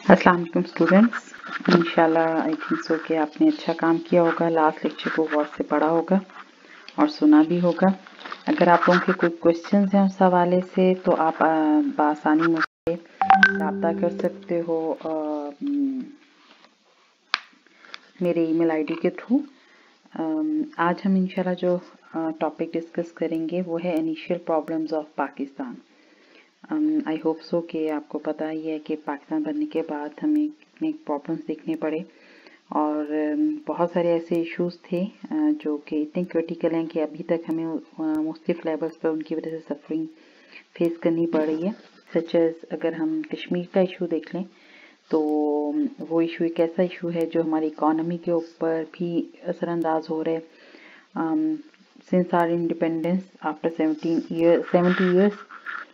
अस्सलाम वालेकुम स्टूडेंट्स, इंशाल्लाह आई थिंक सो कि आपने अच्छा काम किया होगा। लास्ट लेक्चर को गौर से पढ़ा होगा और सुना भी होगा। अगर आप लोगों के कोई क्वेश्चंस हैं उस हवाले से तो आप बआसानी मुझसे रब्ता कर सकते हो मेरे ईमेल आईडी के थ्रू। आज हम इंशाल्लाह जो टॉपिक डिस्कस करेंगे वो है initial problems of Pakistan. I hope so कि आपको पता ही है कि पाकिस्तान बनने के बाद हमें कितने प्रॉब्लम्स देखने पड़े और बहुत सारे ऐसे इश्यूज थे जो कि इतने क्रिटिकल हैं कि अभी तक हमें मुख्तलिफ लेवल्स पर उनकी वजह से सफरिंग फेस करनी पड़ रही है। सच एज अगर हम कश्मीर का इशू देख लें तो वो इशू एक ऐसा इशू है जो हमारी इकॉनमी के ऊपर भी असरअंदाज हो रहा है। Since our independence after 70 years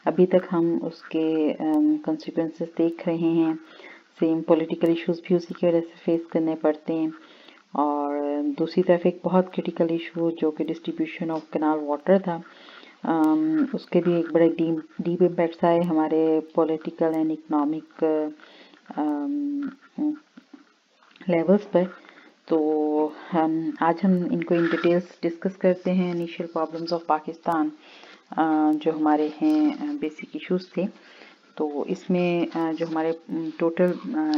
अभी तक हम उसके कंसिक्वेंसेस देख रहे हैं। सेम पॉलिटिकल इश्यूज भी उसी की वजह से फेस करने पड़ते हैं और दूसरी तरफ एक बहुत क्रिटिकल इशू जो कि डिस्ट्रीब्यूशन ऑफ कैनाल वाटर था, उसके भी एक बड़े डीप इम्पैक्ट्स आए हमारे पॉलिटिकल एंड इकोनॉमिक लेवल्स पर। तो आज हम इनको इन डिटेल्स डिस्कस करते हैं। इनिशियल प्रॉब्लम्स ऑफ पाकिस्तान जो हमारे हैं बेसिक इश्यूज थे। तो इसमें जो हमारे टोटल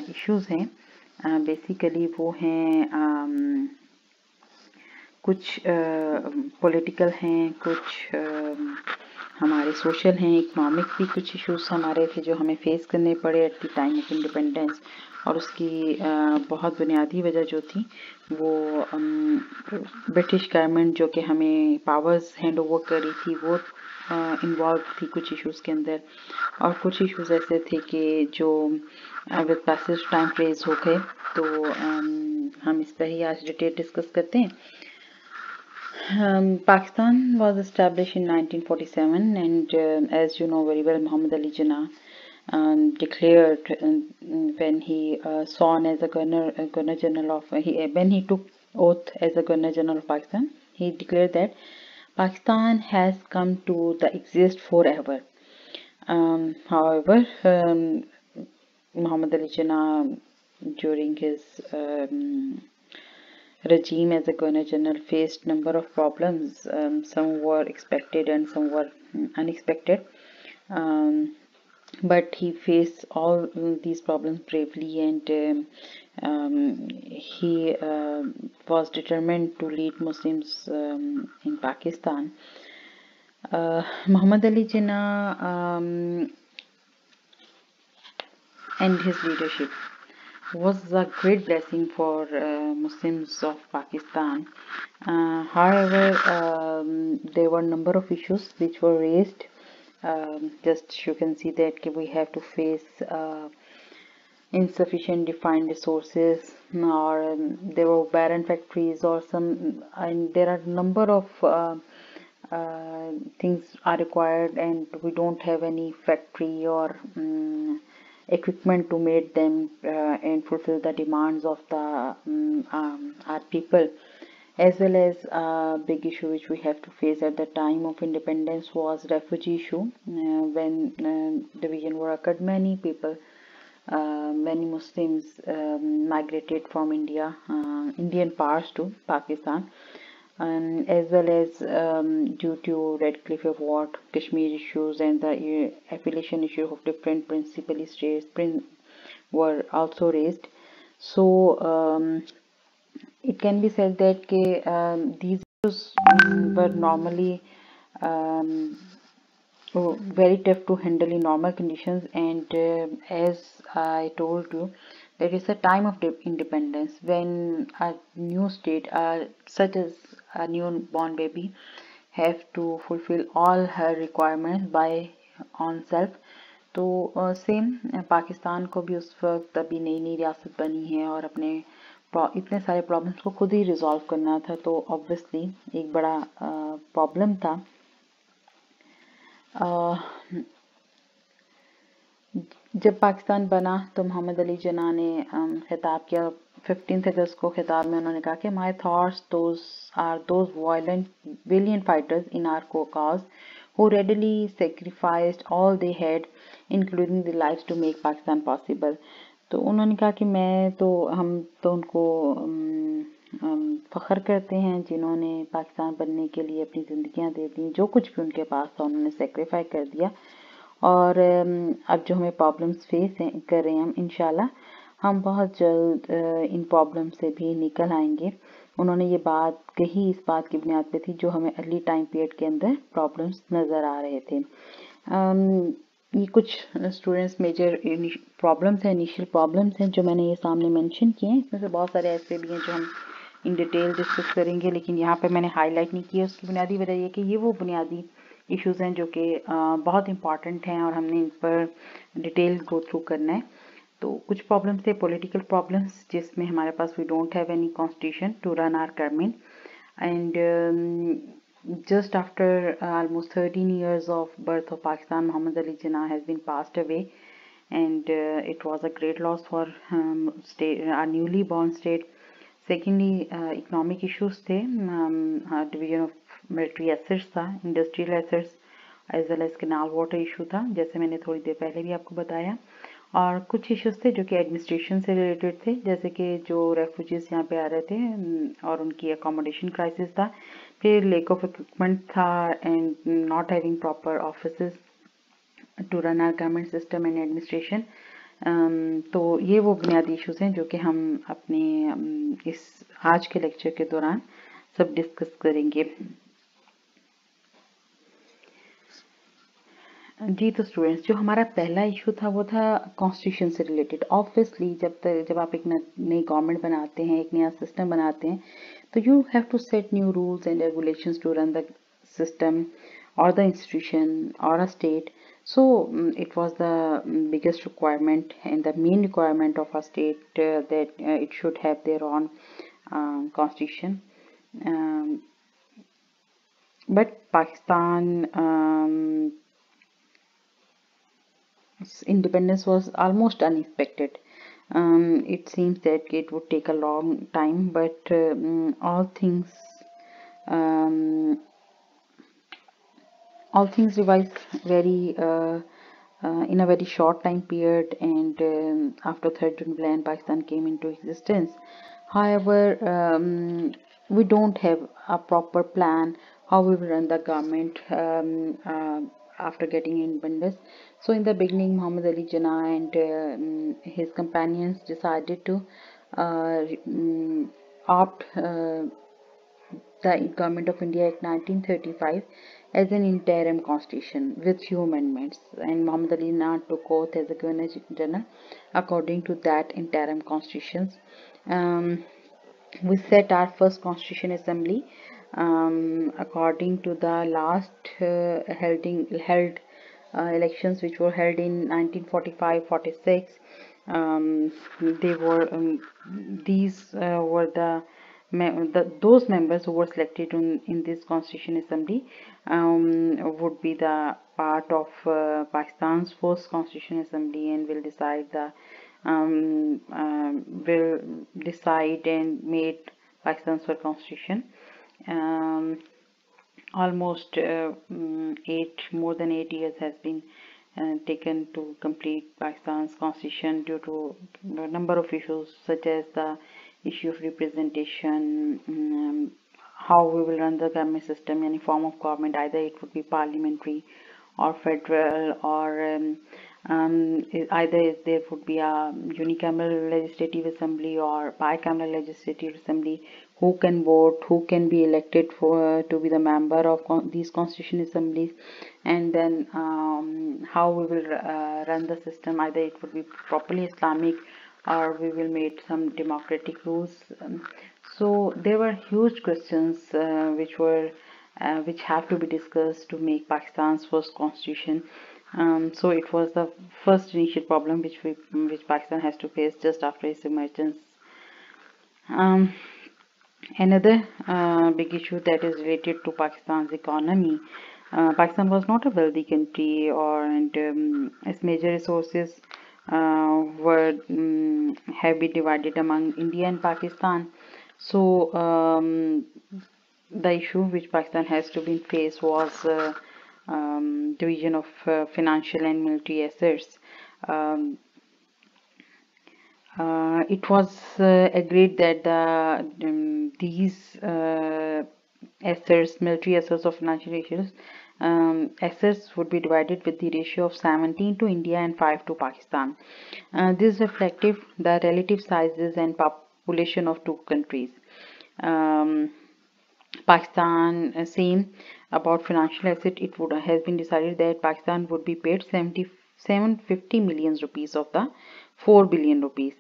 इश्यूज हैं बेसिकली वो हैं कुछ पॉलिटिकल हैं, कुछ हमारे सोशल हैं, इकोनॉमिक भी कुछ इश्यूज हमारे थे जो हमें फेस करने पड़े at the time of independence. और उसकी बहुत बुनियादी वजह जो थी वो ब्रिटिश गवर्नमेंट जो कि हमें पावर्स हैंड ओवर कर रही थी वो इन्वॉल्व थी कुछ इश्यूज के अंदर। और कुछ इश्यूज ऐसे थे कि जो विद पैसेज टाइम फ्रेज हो गए। तो हम इस पर ही आज डिटेल डिस्कस करते हैं। Pakistan was established in 1947 and as you know very well, Muhammad Ali Jinnah declared when he sworn as a Governor General of when he took oath as a Governor General of Pakistan, he declared that Pakistan has come to the exist forever. However, Muhammad Ali Jinnah during his regime as a Governor General faced number of problems. Some were expected and some were unexpected, but he faced all these problems bravely and he was determined to lead Muslims in Pakistan. Muhammad Ali Jinnah and his leadership was a great blessing for Muslims of Pakistan. However, there were a number of issues which were raised. Just you can see that we have to face insufficient defined resources, or there were barren factories or some, and there are a number of things are required and we don't have any factory or equipment to make them and fulfill the demands of the our people. As well as a big issue which we have to face at the time of independence was refugee issue. When division war occurred, many people, many Muslims migrated from India, Indian parts to Pakistan. And as well as due to Red Cliff Award, Kashmir issues and the affiliation issue of different principal states were also raised. So it can be said that these issues were normally very tough to handle in normal conditions, and as I told you, there is a time of independence when a new state, such as a newborn baby, have to fulfill all her requirements by on self. तो same Pakistan को भी उस वक्त अभी नई नई रियासत बनी है और अपने इतने सारे प्रॉब्लम्स को खुद ही रिजॉल्व करना था, तो ऑब्वियसली एक बड़ा प्रॉब्लम था। जब पाकिस्तान बना तो मोहम्मद अली जिन्ना ने खिताब किया 15 अगस्त को। खिताब में उन्होंने कहा कि my thoughts those valiant fighters in our cause who readily sacrificed all they had, including their lives, to make Pakistan possible. तो उन्होंने कहा कि हम तो उनको फ़ख्र करते हैं जिन्होंने पाकिस्तान बनने के लिए अपनी ज़िंदगियां दे दी, जो कुछ भी उनके पास था उन्होंने सेक्रीफाई कर दिया। और अब जो हमें प्रॉब्लम्स फेस कर रहे हैं, हम इंशाल्लाह हम बहुत जल्द इन प्रॉब्लम से भी निकल आएंगे। उन्होंने ये बात कही इस बात की बुनियाद पे थी जो हमें अर्ली टाइम पीरियड के अंदर प्रॉब्लम्स नज़र आ रहे थे। ये कुछ स्टूडेंट्स मेजर प्रॉब्लम्स हैं, इनिशियल प्रॉब्लम्स हैं जो मैंने ये सामने मेंशन किए हैं। इसमें से बहुत सारे ऐसे भी हैं जो हम इन डिटेल डिस्कस करेंगे, लेकिन यहाँ पे मैंने हाईलाइट नहीं किया। उसकी बुनियादी वजह ये कि ये वो बुनियादी इश्यूज हैं जो कि बहुत इंपॉर्टेंट हैं और हमने इन पर डिटेल गो थ्रू करना है। तो कुछ प्रॉब्लम्स थे पॉलिटिकल प्रॉब्लम्स, जिसमें हमारे पास we don't have any constitution to run our government, and just after almost 13 years of birth of Pakistan, Muhammad Ali Jinnah has been passed away, and it was a great loss for our newly born state. Secondly, economic issues थे, division of military assets था, industrial assets as well as canal water issue था, जैसे मैंने थोड़ी देर पहले भी आपको बताया। और कुछ इश्यूज थे जो कि एडमिनिस्ट्रेशन से रिलेटेड थे, जैसे कि जो रेफ्यूजीज यहाँ पे आ रहे थे और उनकी अकोमोडेशन क्राइसिस था, फिर लेक ऑफ इक्विपमेंट था and not having proper offices to run our government system and administration. तो ये वो बुनियादी इश्यूज हैं जो कि हम अपने इस आज के लेक्चर के दौरान सब डिस्कस करेंगे। जी तो स्टूडेंट्स, जो हमारा पहला इशू था वो था कॉन्स्टिट्यूशन से रिलेटेड। ऑब्वियसली जब आप एक नई गवर्नमेंट बनाते हैं, एक नया सिस्टम बनाते हैं, तो you have to set new rules and regulations to run the system or the institution or a state. So it was the biggest requirement and the main requirement of a state that it should have their own constitution. Um, but Pakistan independence was almost unexpected. It seems that it would take a long time, but um, all things revised very in a very short time period, and after 3rd June plan Pakistan came into existence. However, we don't have a proper plan how we will run the government after getting independence. So in the beginning, Muhammad Ali Jinnah and his companions decided to opt the Government of India Act 1935 as an interim constitution with few amendments, and Muhammad Ali Jinnah took oath as the Governor General according to that interim constitutions. We set our first constitution assembly according to the last held elections, which were held in 1945-46. These were those members who were selected in this constitution assembly would be the part of Pakistan's first constitution assembly, and will decide and made Pakistan's first constitution. Almost more than 8 years has been taken to complete Pakistan's constitution due to a number of issues such as the issue of representation, how we will run the government system, any form of government, either it would be parliamentary or federal, or either there would be a unicameral legislative assembly or bicameral legislative assembly, who can vote, who can be elected to be the member of these constitution assemblies, and then how we will run the system, either it would be properly Islamic or we will make some democratic rules. So there were huge questions which have to be discussed to make Pakistan's first constitution. So it was the first initial problem which Pakistan has to face just after its emergence. Another big issue that is related to Pakistan's economy. Pakistan was not a wealthy country, and its major resources have been divided among India and Pakistan. So the issue which Pakistan has to be faced was division of financial and military assets. It was agreed that these assets, military assets of financial issues, assets would be divided with the ratio of 17 to India and 5 to Pakistan. This reflected the relative sizes and population of two countries. Um, Pakistan, same about financial asset. It would has been decided that Pakistan would be paid 750 million rupees of the 4 billion rupees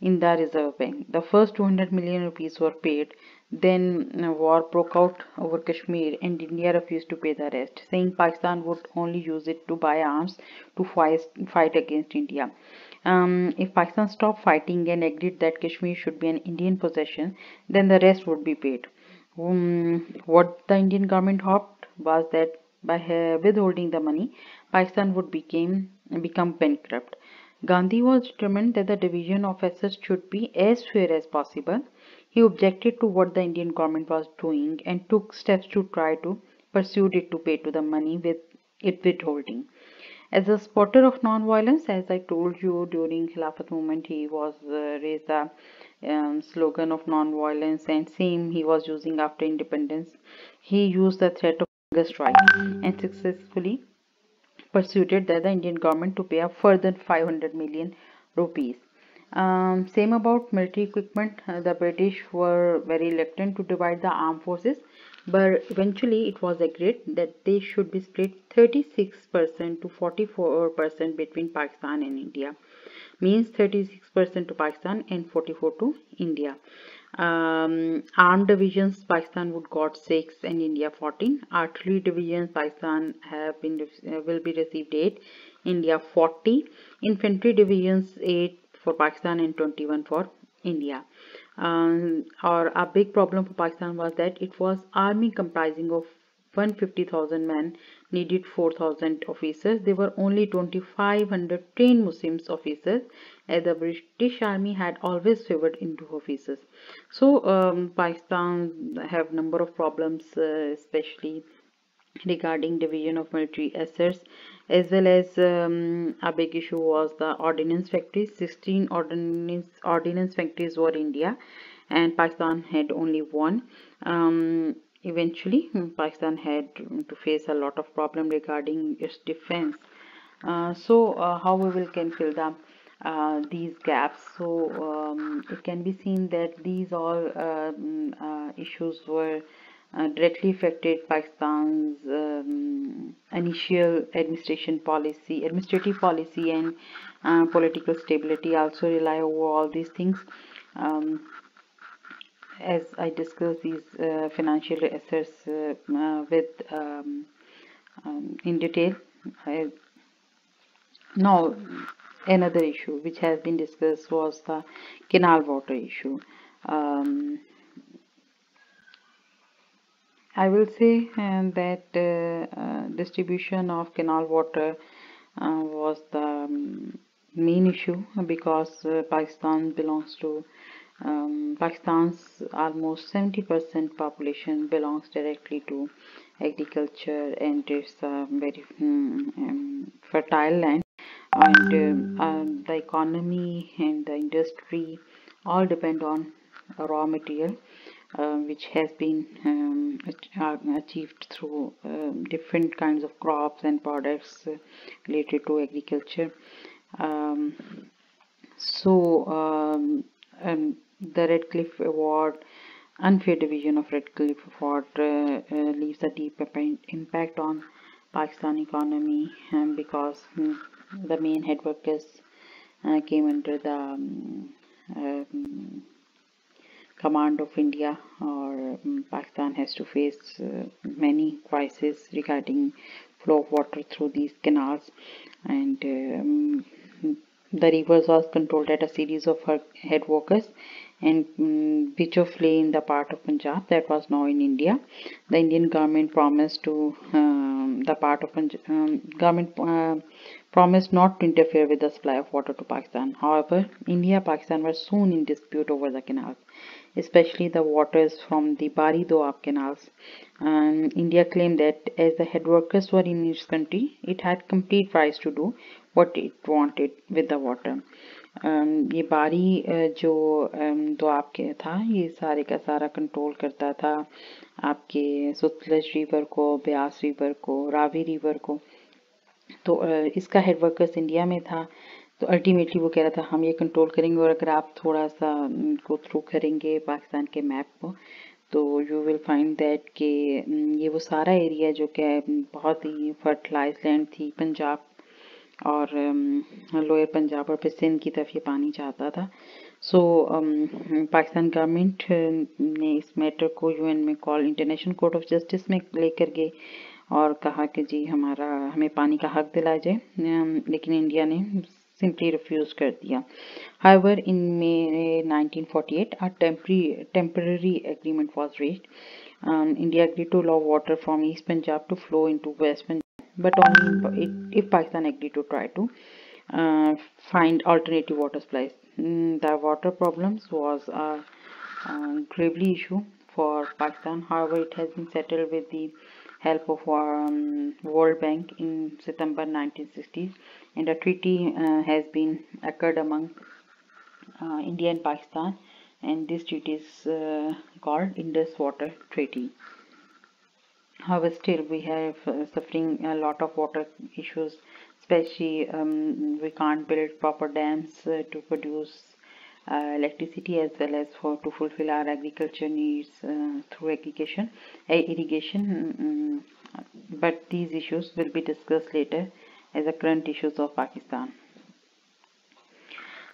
in the Reserve Bank. The first 200 million rupees were paid. Then war broke out over Kashmir and India refused to pay the rest, saying Pakistan would only use it to buy arms to fight against India. If Pakistan stopped fighting and agreed that Kashmir should be an Indian possession, then the rest would be paid. What the Indian government hoped was that by withholding the money, Pakistan would become bankrupt. Gandhi was determined that the division of assets should be as fair as possible. He objected to what the Indian government was doing and took steps to try to persuade it to pay to the money with it withholding. As a supporter of non-violence, as I told you during Khilafat movement, he was raised the slogan of non-violence, and same he was using after independence. He used the threat of hunger strike and successfully persuaded the Indian government to pay a further 500 million rupees. Same about military equipment. The British were very reluctant to divide the armed forces, but eventually it was agreed that they should be split 36% to 44% between Pakistan and India. Means 36% to Pakistan and 44% to India. Armed divisions, Pakistan would got 6 and India 14. Artillery divisions, Pakistan will be received 8, India 40. Infantry divisions 8 for Pakistan and 21 for India. Or a big problem for Pakistan was that it was army comprising of 150,000 men needed 4,000 officers. There were only 2,500 trained Muslims officers, as the British army had always favored Hindu officers. So Pakistan have number of problems, especially regarding division of military assets, as well as a big issue was the ordnance factories. 16 ordnance factories were India, and Pakistan had only one. Eventually Pakistan had to face a lot of problem regarding its defense. How we will can fill these gaps? So it can be seen that these all issues were directly affected Pakistan's initial administrative policy, and political stability also rely over all these things. As I discussed these financial assets with in detail. Now, another issue which has been discussed was the canal water issue. I will say that distribution of canal water was the main issue, because Pakistan's almost 70% population belongs directly to agriculture, and it's a very fertile land, and the economy and the industry all depend on raw material, which has been achieved through different kinds of crops and products related to agriculture. Um, the Redcliffe Award, unfair division of Redcliffe Award leaves a deep impact on Pakistan economy, because the main head workers came under the command of India, or Pakistan has to face many crises regarding flow of water through these canals, and the rivers was controlled at a series of head workers, and which of lay in the part of Punjab that was now in India. The Indian government promised to promised not to interfere with the supply of water to Pakistan. However, India and Pakistan were soon in dispute over the canals, especially the waters from the Bari Doab canals. India claimed that as the head workers were in its country, it had complete rights to do what it wanted with the water. ये बारी जो दोआब के था, ये सारे का सारा control करता था आपके सतलज रिवर को, ब्यास रिवर को, रावी रिवर को। तो इसका हेडवर्कर्स इंडिया में था। तो अल्टीमेटली वो कह रहा था हम ये कंट्रोल करेंगे, और अगर आप थोड़ा सा गो थ्रू करेंगे पाकिस्तान के मैप को, तो यू विल फाइंड दैट कि ये वो सारा एरिया जो कि बहुत ही फर्टिलाइज लैंड थी, पंजाब और लोअर पंजाब और फिर सिंध की तरफ ये पानी जाता था। सो पाकिस्तान गवर्नमेंट ने इस मैटर को यूएन में call international court of justice में लेकर गए और कहा कि जी हमें पानी का हक दिलाया जाए, लेकिन इंडिया ने simply refused कर दिया। However, in May 1948, a temporary agreement was reached. India agreed to allow water from East Punjab to flow into West Punjab, but only if Pakistan agreed to try to find alternative water supplies. The water problems was a gravely issue for Pakistan. However, it has been settled with the help of World Bank in September 1960s, and a treaty has been occurred among India and Pakistan, and this treaty is called Indus Water Treaty. However, still we have suffering a lot of water issues, especially we can't build proper dams to produce electricity, as well as to fulfill our agriculture needs through irrigation. But these issues will be discussed later as the current issues of Pakistan.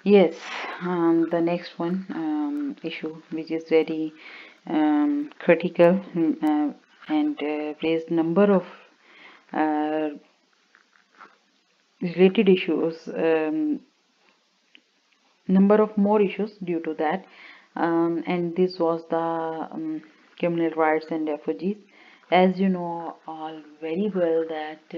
Yes, the next one issue which is very critical and raised number of related issues, number of more issues due to that, and this was the criminal rights and refugees. As you know all very well that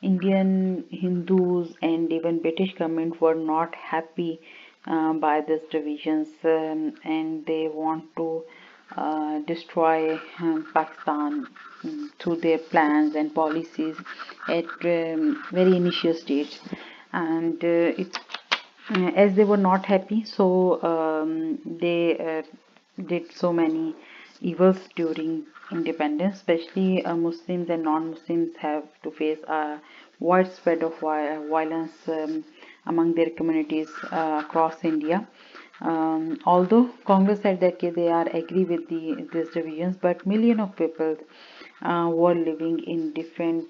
Indian Hindus and even British government were not happy by these divisions, and they want to destroy Pakistan through their plans and policies at very initial stage. And as they were not happy, so they did so many evils during independence. Especially Muslims and non-Muslims have to face a widespread of violence among their communities across India. Although Congress said that they are agree with these divisions, but millions of people were living in different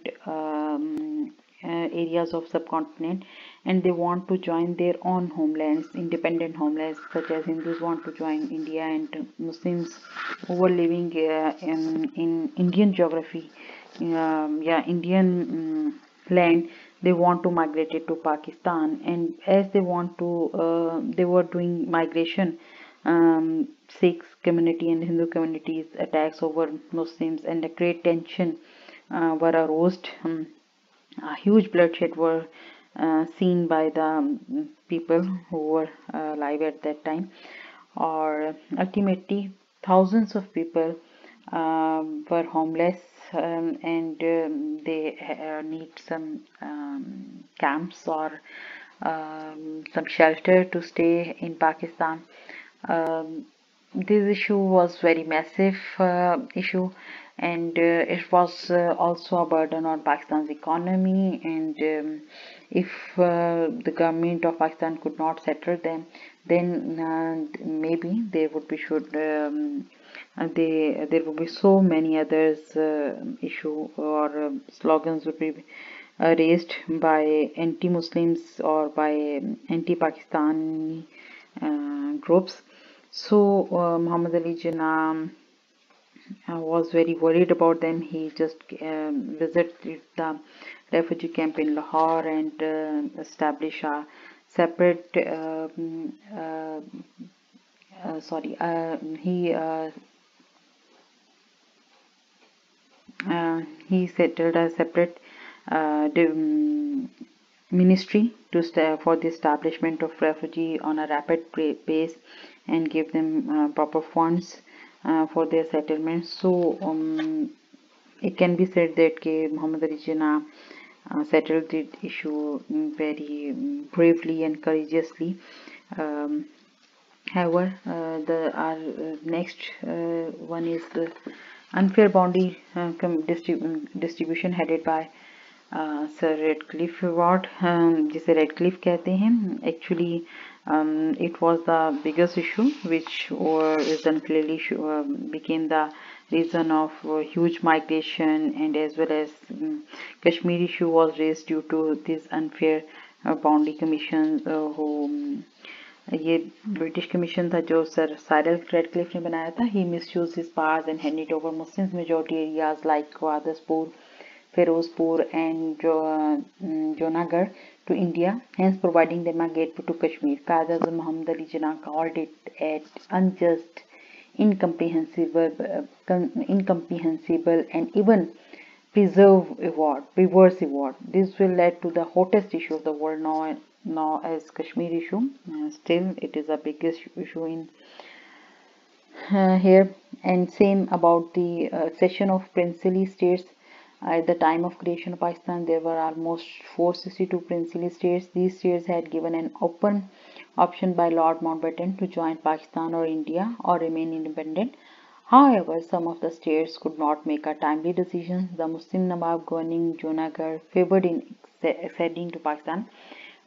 areas of subcontinent, and they want to join their own homelands, independent homelands, such as Hindus want to join India, and Muslims who were living in Indian geography, Indian land, they want to migrate it to Pakistan. And as they want to they were doing migration, Sikhs community and Hindu communities attacks over Muslims, and a great tension were aroused. A huge bloodshed were seen by the people who were alive at that time, or ultimately thousands of people were homeless, and they need some camps or some shelter to stay in Pakistan. This issue was very massive issue, and it was also a burden on Pakistan's economy. And if the government of Pakistan could not settle them, then maybe they would be there would be so many others issue or slogans would be raised by anti-Muslims or by anti-Pakistani groups. So Muhammad Ali Jinnah was very worried about them. He just visited the refugee camp in Lahore and established a separate he settled a separate ministry for the establishment of refugee on a rapid pace, and give them proper funds for their settlement. So it can be said that Muhammad Ali Jinnah settled the issue very bravely and courageously. Um, However, our next one is the unfair boundary distribution headed by Sir Radcliffe Award, जिसे Radcliffe कहते हैं. Actually, it was the biggest issue, which is unclearly became the reason of huge migration, and as well as Kashmir issue was raised due to this unfair boundary commission who ये British commission था जो sir Cyril Radcliffe ने बनाया था. He misused his powers and handed over Muslims majority areas like Gwadaspur, Firozpur and Junagadh to India, hence providing them a gateway to Kashmir. Qazi Muhammad Ali Jinnah called it an unjust, incomprehensible and even reverse award. This will lead to the hottest issue of the world now as Kashmir issue. Still, it is the biggest issue in here. And same about the cession of princely states. At the time of creation of Pakistan, there were almost 462 princely states. These states had given an open option by Lord Mountbatten to join Pakistan or India or remain independent. However, some of the states could not make a timely decision. The Muslim Nawab governing Junagadh favored in acceding to Pakistan,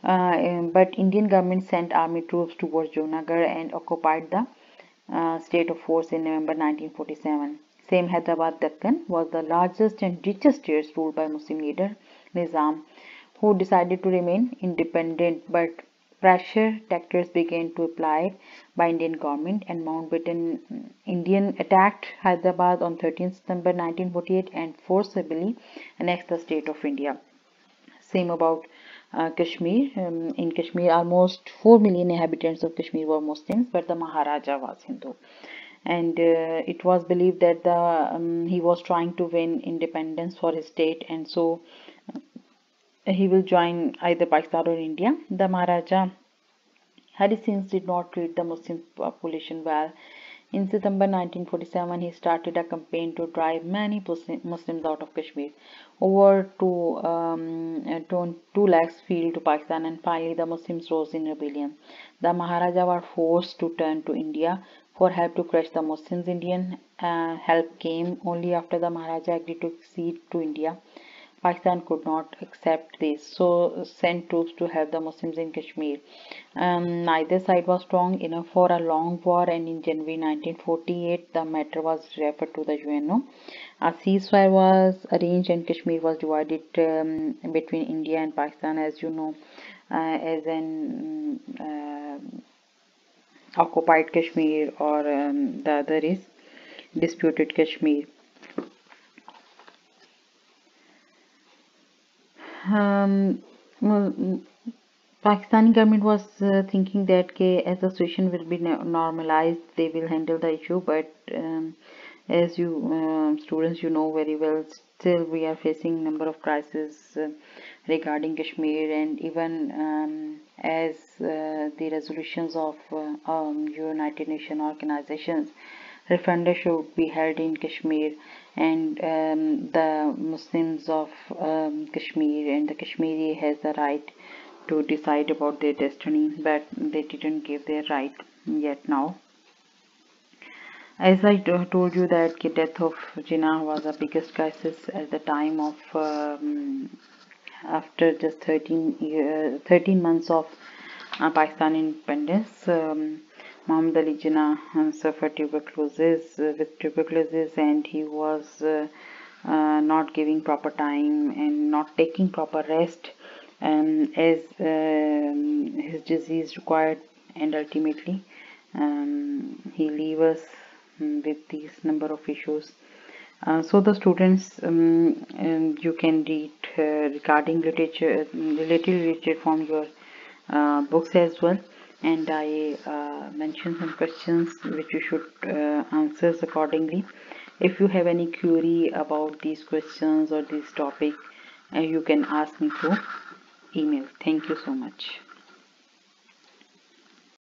but Indian government sent army troops towards Junagadh and occupied the state of force in November 1947. Same Hyderabad Deccan was the largest and richest state ruled by Muslim leader Nizam, who decided to remain independent, but pressure tactics began to apply by Indian government, and Mountbatten Indian attacked Hyderabad on 13 September 1948 and forcibly annexed the state of India. Same about Kashmir. In Kashmir, almost 4 million inhabitants of Kashmir were Muslims, but the Maharaja was Hindu. And it was believed that he was trying to win independence for his state, and so he will join either Pakistan or India. The Maharaja Hari Singh did not treat the Muslim population well. In September 1947, he started a campaign to drive many Muslims out of Kashmir. Over 2 lakhs fled to Pakistan, and finally the Muslims rose in rebellion. The Maharaja were forced to turn to India for help to crush the Muslims. Indian help came only after the Maharaja agreed to accede to India. Pakistan could not accept this, so sent troops to help the Muslims in Kashmir. Neither side was strong enough for a long war, and in January 1948, the matter was referred to the UNO. A ceasefire was arranged, and Kashmir was divided between India and Pakistan, as you know, as an occupied Kashmir, or the other is disputed Kashmir. Pakistani government was thinking that as the situation will be normalized, they will handle the issue, but as you students, you know very well, still we are facing number of crises regarding Kashmir, and even as the resolutions of United Nations organizations, referenda should be held in Kashmir, and the Muslims of Kashmir and the Kashmiri has the right to decide about their destiny, but they didn't give their right yet now. As I told you that the death of Jinnah was the biggest crisis at the time of after just 13 months of Pakistan independence. Muhammad Ali Jinnah suffered tuberculosis and he was not giving proper time and not taking proper rest as his disease required, and ultimately he leave us with these number of issues. So the students, you can read regarding related literature from your books as well, and I mentioned some questions which you should answer accordingly. If you have any query about these questions or this topic, you can ask me through email. Thank you so much.